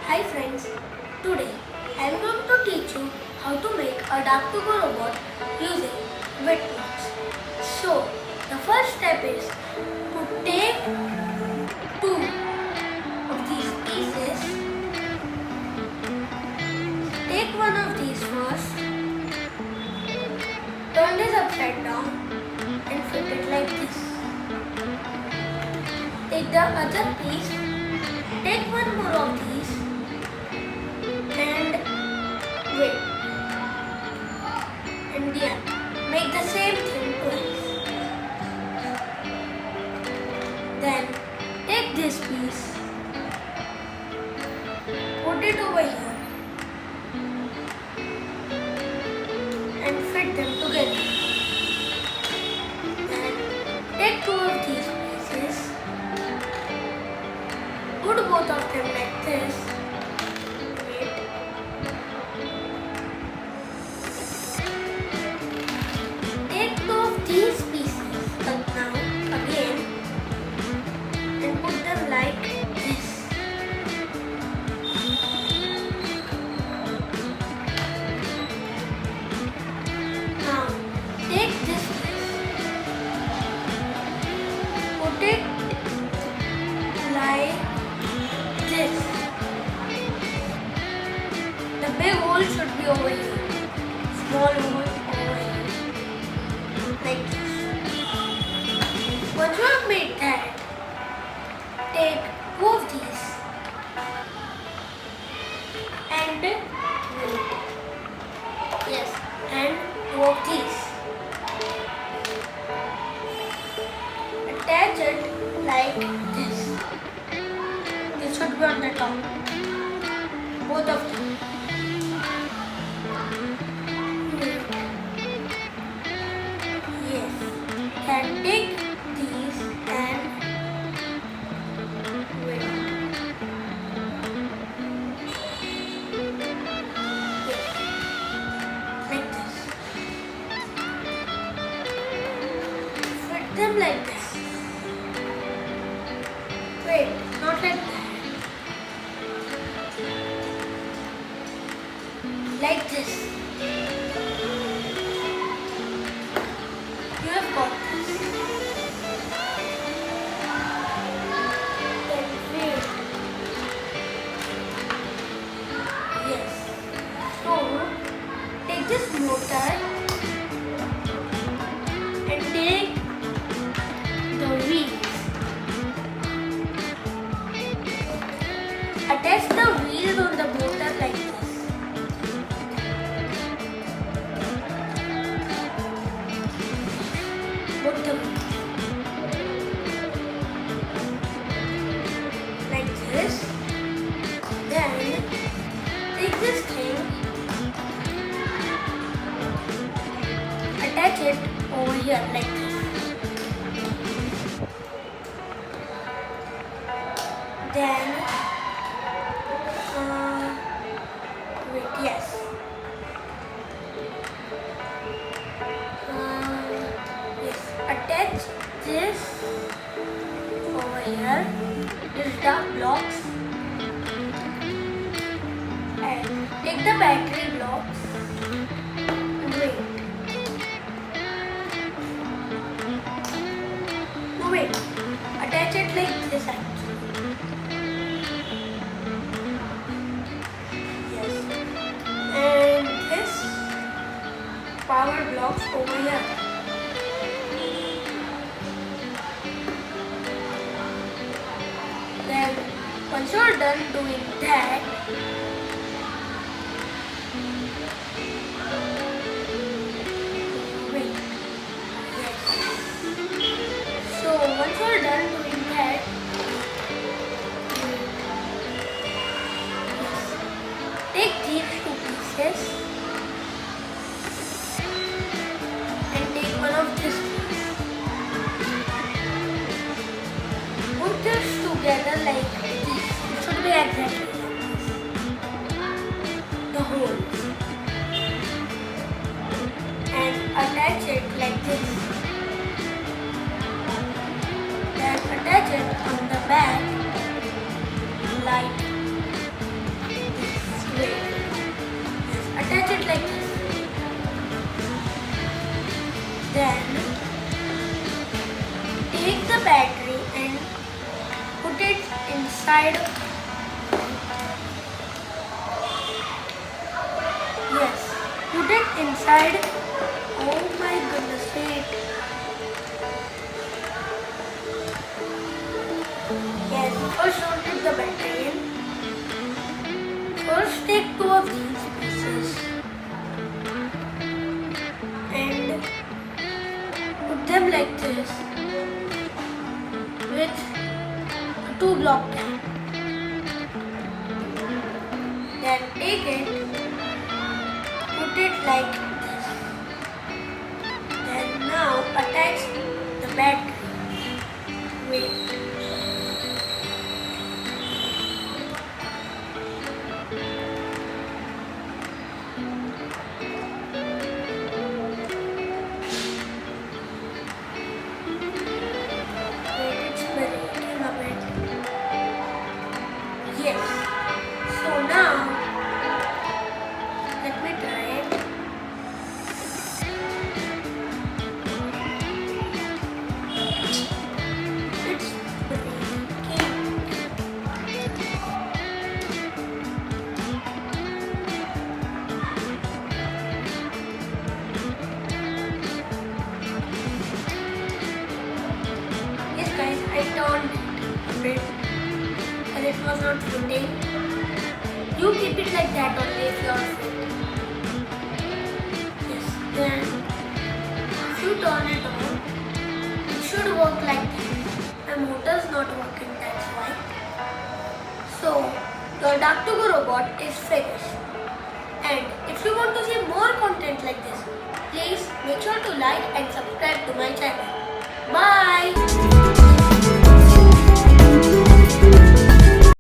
Hi friends, today I am going to teach you how to make a dark to go robot using witblox. So the first step is to take two of these pieces. Take one of these first, turn this upside down and fit it like this. Take the other piece, take one more of these and wait. And yeah, make the same thing twice. Then take this piece, put it over here and fit them together. Then take two of these pieces, put both of them like this. Wait. Take two of these pieces now again and put them like this. Now take this piece, put it like this. The big hole should be over here, small hole over here, like this. Once you have made that, take two of these and yes, and two of these. Attach it like this. This should be on the top. Both of them. Yes. Then take these and wait. Yes. Like this. Fit them like this. Wait, not like that. Like this. You have got this. Then wait. Yes. So take this motor and take the wheels. Attach the wheels on the motor like this. Put the wheels like this. Then take this thing, attach it over here like this. Then wait, yes. Yes, attach this over here, this dark blocks, and take the battery blocks and wait. No, wait, attach it like this actually. Yes, and this power blocks over here. Then once you are done doing that, wait. Yes. So once you are done doing that, yes, take these two pieces and take one of this piece. Put this together like this. It should be exactly like this. The holes. And attach it like this. Then attach it on the back like take the battery and put it inside. Yes, put it inside. Oh my goodness, wait. Yes, first don't take the battery in. First take two of these pieces and put them like this with a 2-block cap. Then take it, put it like this. Then now attach the battery. Wait. It's breaking a bit. Yes. So now let me try it. It's breaking. Yes guys, I turned it a bit and it was not fitting. You keep it like that only if you are fit. Yes, then if you turn it on, it should work like that. My motor is not working, that's why. So, your Duck2Go robot is finished. And if you want to see more content like this, please make sure to like and subscribe to my channel.